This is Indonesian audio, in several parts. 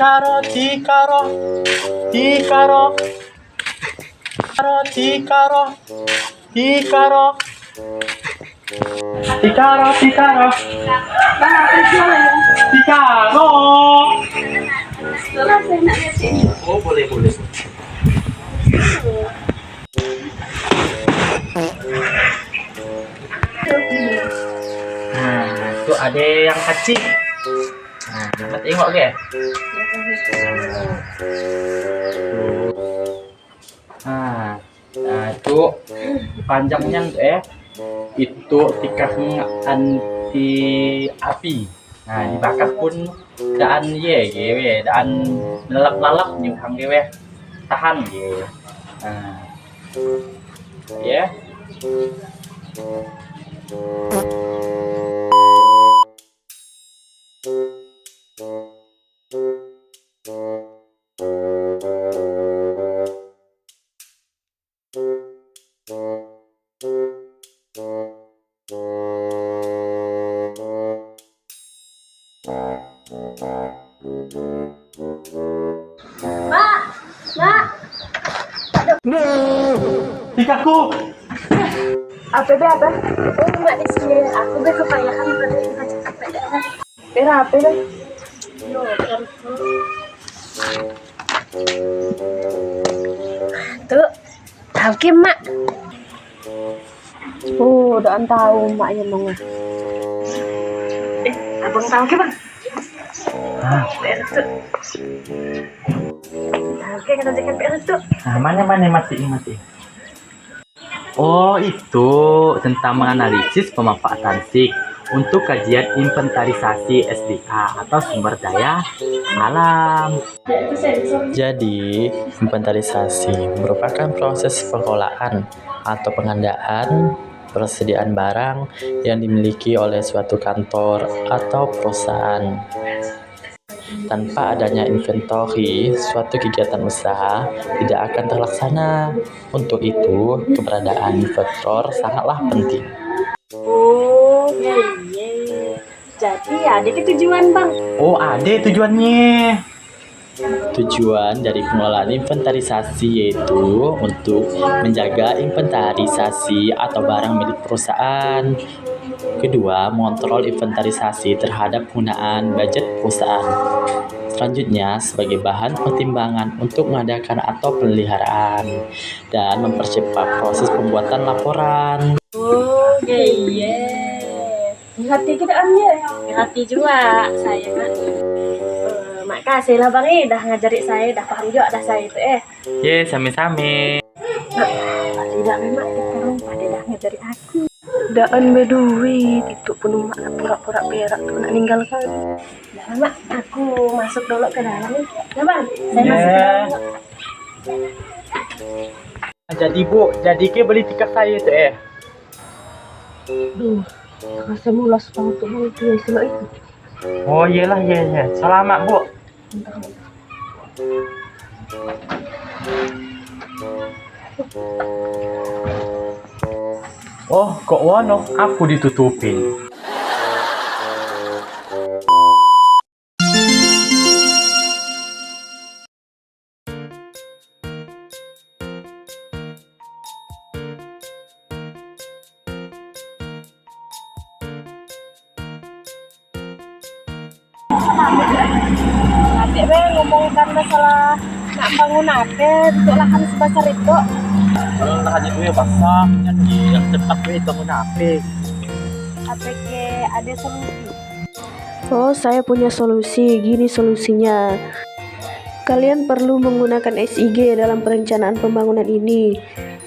Tikaro, tikaro, tikaro, tikaro, tikaro, tikaro, tikaro, tikaro. Oh, boleh, boleh. Nah, itu ada yang kecil. Nah, kita tengok ke? Nah, itu panjangnya itu tikar anti api. Nah, dibakar pun daan daan melalap-lalap nyuhang tahan Nah, ya. Tikaku. Apa? Oh, mak di sini. Aku be kepayahan pada ngajak capek dah. Apa deh? Yo, tuh, tahu ke mak? Oh, udah tahu mak yang mau nggak? Abang tahu ke bang? Beres tuh. Tahu ke kita jaga beres tuh. Nah, mana mati. Oh, itu tentang menganalisis pemanfaatan SIG untuk kajian inventarisasi SDK atau sumber daya alam. Jadi, inventarisasi merupakan proses pengelolaan atau pengadaan persediaan barang yang dimiliki oleh suatu kantor atau perusahaan. Tanpa adanya inventory, suatu kegiatan usaha tidak akan terlaksana. Untuk itu, keberadaan inventor sangatlah penting. Oh, iya. Jadi ada tujuan bang? Oh, ada tujuannya. Tujuan dari pengelolaan inventarisasi yaitu untuk menjaga inventarisasi atau barang milik perusahaan. Kedua, mengontrol inventarisasi terhadap penggunaan budget perusahaan. Selanjutnya, sebagai bahan pertimbangan untuk mengadakan atau pemeliharaan dan mempercepat proses pembuatan laporan. Oh, iya. Hati kita amnya. Hati juga saya nak. Makasih lah bang, dah ngajari saya, dah paham juga dah saya itu Sami-sami. Tidak memang sekarang pada dah ngajari aku. Daan berduit itu penuh mak pura-pura perak tuh nak ninggalkan. Dah mak, aku masuk dulu ke dalam nih. Ya bang, saya masuk ke dalam. Jadi bu, jadi ke beli tiket saya itu Duh, rasa mulas banget tuh bang itu istilah itu. Oh iyalah, iya. Selamat bu. Oh, kok wono aku ditutupin. Adik be ngomongkan masalah nak bangun apa untuk lahan sebesar itu. Kalau lahannya gue basah, jadi yang cepat gue bangun apa? Apa ke ada solusi? Oh, saya punya solusi. Gini solusinya. Kalian perlu menggunakan SIG dalam perencanaan pembangunan ini.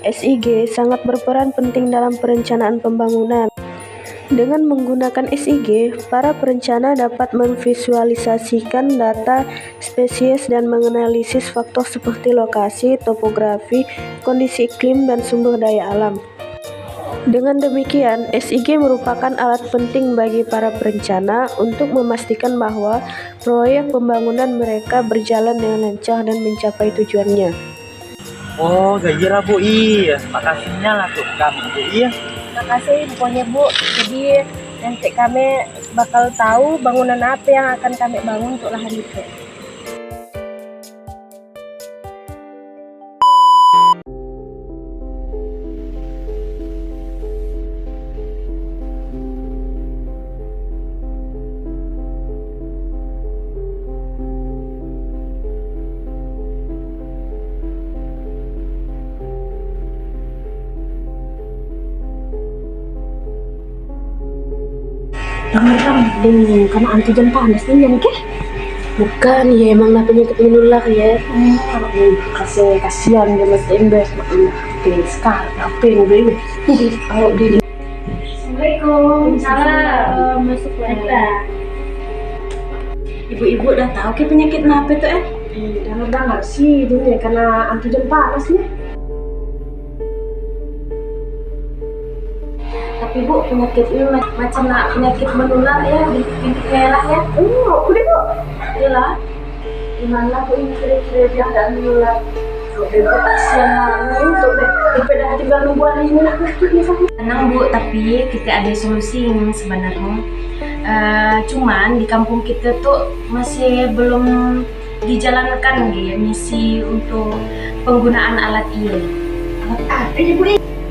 SIG sangat berperan penting dalam perencanaan pembangunan. Dengan menggunakan SIG, para perencana dapat memvisualisasikan data spesies dan menganalisis faktor seperti lokasi, topografi, kondisi iklim, dan sumber daya alam. Dengan demikian, SIG merupakan alat penting bagi para perencana untuk memastikan bahwa proyek pembangunan mereka berjalan dengan lancar dan mencapai tujuannya. Oh, gairah bu, iya. Makasihnya lah tuh kami bu, iya. Makasih pokoknya Bu. Jadi nanti kami bakal tahu bangunan apa yang akan kami bangun untuk lahan itu. karena antigen panas nih yang ke? Bukan, ya emang lah penyakit menular ya. Kasih kasihan dia Mas Embes, makanya sekarang apa yang gue kalau di Assalamualaikum. Salam. Masuk lah. Ibu-ibu udah tahu ke penyakit apa tuh dengar sih itu ya karena antigen panas nih. Tapi Bu, penyakit ini macam penyakit menular ya, bintik merah ya. Udah Bu. Iyalah. Gimana Bu ini kira-kira dia ada menular? Udah kasihan banget untuk daripada tinggal nunggu hari ini. Tenang Bu, tapi kita ada solusi sebenarnya. Cuman di kampung kita tuh masih belum dijalankan ya misi untuk penggunaan alat ini. Alat apa ya Bu?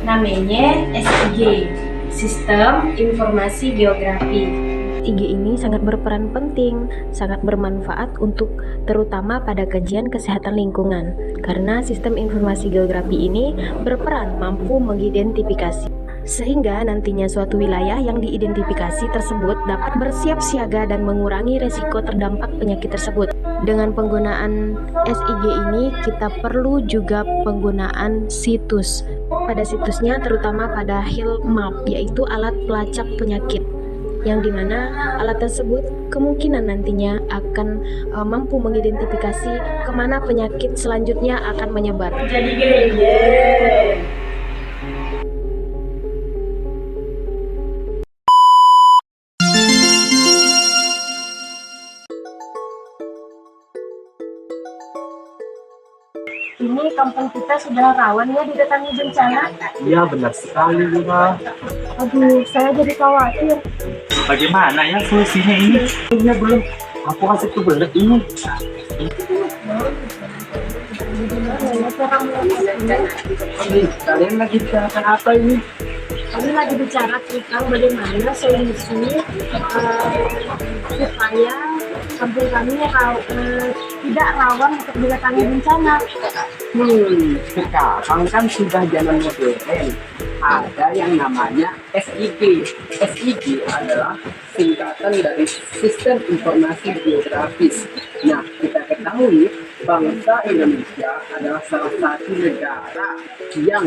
Namanya SIG, Sistem Informasi Geografi. SIG ini sangat berperan penting, sangat bermanfaat untuk terutama pada kajian kesehatan lingkungan. Karena sistem informasi geografi ini berperan mampu mengidentifikasi sehingga nantinya suatu wilayah yang diidentifikasi tersebut dapat bersiap siaga dan mengurangi resiko terdampak penyakit tersebut. Dengan penggunaan SIG ini kita perlu juga penggunaan situs. Pada situsnya terutama pada HealthMap, yaitu alat pelacak penyakit, yang dimana alat tersebut kemungkinan nantinya akan mampu mengidentifikasi kemana penyakit selanjutnya akan menyebar. Jadi gini, ini kampung kita sudah rawan ya didatangi bencana. Iya benar sekali Lura. Aduh, saya jadi khawatir. Bagaimana ya solusinya ini? Ini belum. Aku kasih tuh belet ini. Kalian lagi bicarakan apa ini? Kami lagi bicara tentang bagaimana solusi supaya kampung kami tidak rawan untuk didatangi bencana. Sekarang kan sudah zaman modern, ada yang namanya SIG. SIG adalah singkatan dari Sistem Informasi Geografis. Nah, kita ketahui bangsa Indonesia adalah salah satu negara yang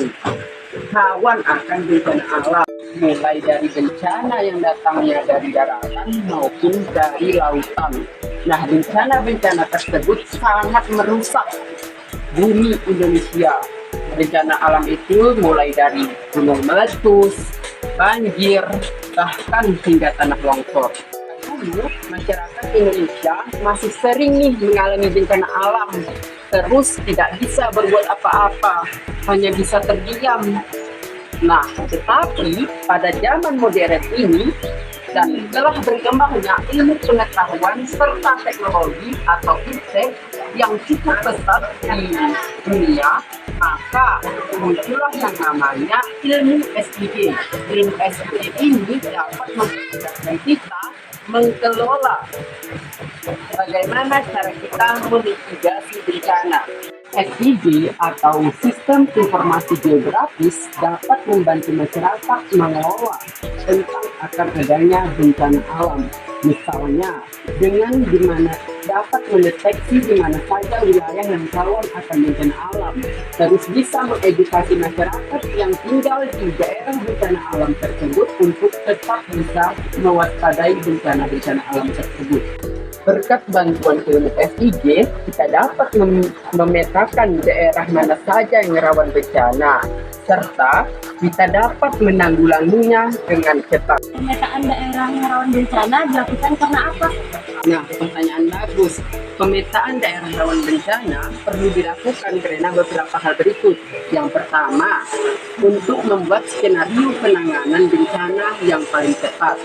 rawan akan bencana alam, mulai dari bencana yang datangnya dari daratan maupun dari lautan. Nah, bencana-bencana tersebut sangat merusak bumi Indonesia. Bencana alam itu mulai dari gunung meletus, banjir, bahkan hingga tanah longsor. Dulu, masyarakat Indonesia masih sering nih mengalami bencana alam, terus tidak bisa berbuat apa-apa, hanya bisa terdiam. Nah, tetapi pada zaman modern ini dan telah berkembangnya ilmu pengetahuan serta teknologi atau iptek yang cukup besar di dunia, maka muncullah yang namanya ilmu SIG. Ilmu SIG ini dapat memudahkan kita mengelola bagaimana cara kita memitigasi bencana. SIG atau Sistem Informasi Geografis dapat membantu masyarakat mengelola tentang akan adanya bencana alam. Misalnya, dengan dimana dapat mendeteksi di mana saja wilayah yang rawan akan bencana alam, terus bisa mengedukasi masyarakat yang tinggal di daerah bencana alam tersebut untuk tetap bisa mewaspadai bencana-bencana alam tersebut. Berkat bantuan ilmu SIG, kita dapat memetakan daerah mana saja yang rawan bencana, serta kita dapat menanggulanginya dengan cepat. Pemetaan daerah yang rawan bencana dilakukan karena apa? Nah, pertanyaan bagus. Pemetaan daerah rawan bencana perlu dilakukan karena beberapa hal berikut. Yang pertama, untuk membuat skenario penanganan bencana yang paling tepat.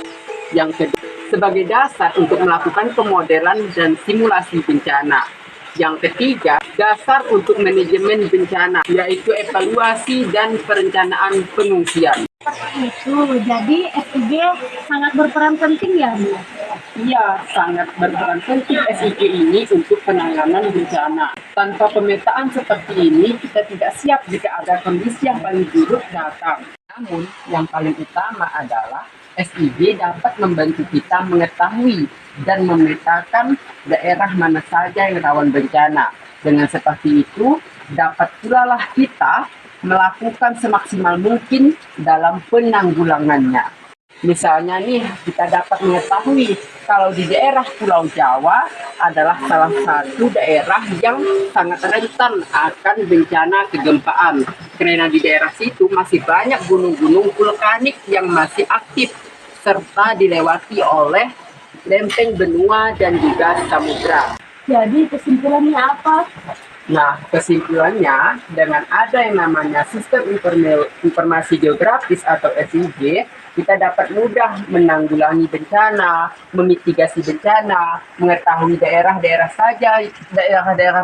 Yang kedua, sebagai dasar untuk melakukan pemodelan dan simulasi bencana. Yang ketiga, dasar untuk manajemen bencana, yaitu evaluasi dan perencanaan pengungsian. Itu, jadi SIG sangat berperan penting ya, Bu? Iya, sangat berperan penting SIG ini untuk penanganan bencana. Tanpa pemetaan seperti ini, kita tidak siap jika ada kondisi yang paling buruk datang. Namun, yang paling utama adalah SIG dapat membantu kita mengetahui dan memetakan daerah mana saja yang rawan bencana. Dengan seperti itu, dapat pula lah kita melakukan semaksimal mungkin dalam penanggulangannya. Misalnya nih, kita dapat mengetahui kalau di daerah Pulau Jawa adalah salah satu daerah yang sangat rentan akan bencana kegempaan. Karena di daerah situ masih banyak gunung-gunung vulkanik yang masih aktif, serta dilewati oleh lempeng benua dan juga samudra. Jadi kesimpulannya apa? Nah, kesimpulannya, dengan ada yang namanya Sistem Informasi Geografis atau SIG, kita dapat mudah menanggulangi bencana, memitigasi bencana, mengetahui daerah-daerah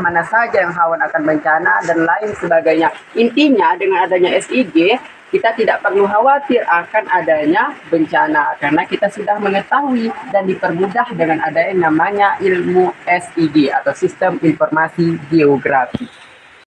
mana saja yang rawan akan bencana, dan lain sebagainya. Intinya, dengan adanya SIG, kita tidak perlu khawatir akan adanya bencana, karena kita sudah mengetahui dan dipermudah dengan ada yang namanya ilmu SIG atau Sistem Informasi Geografi.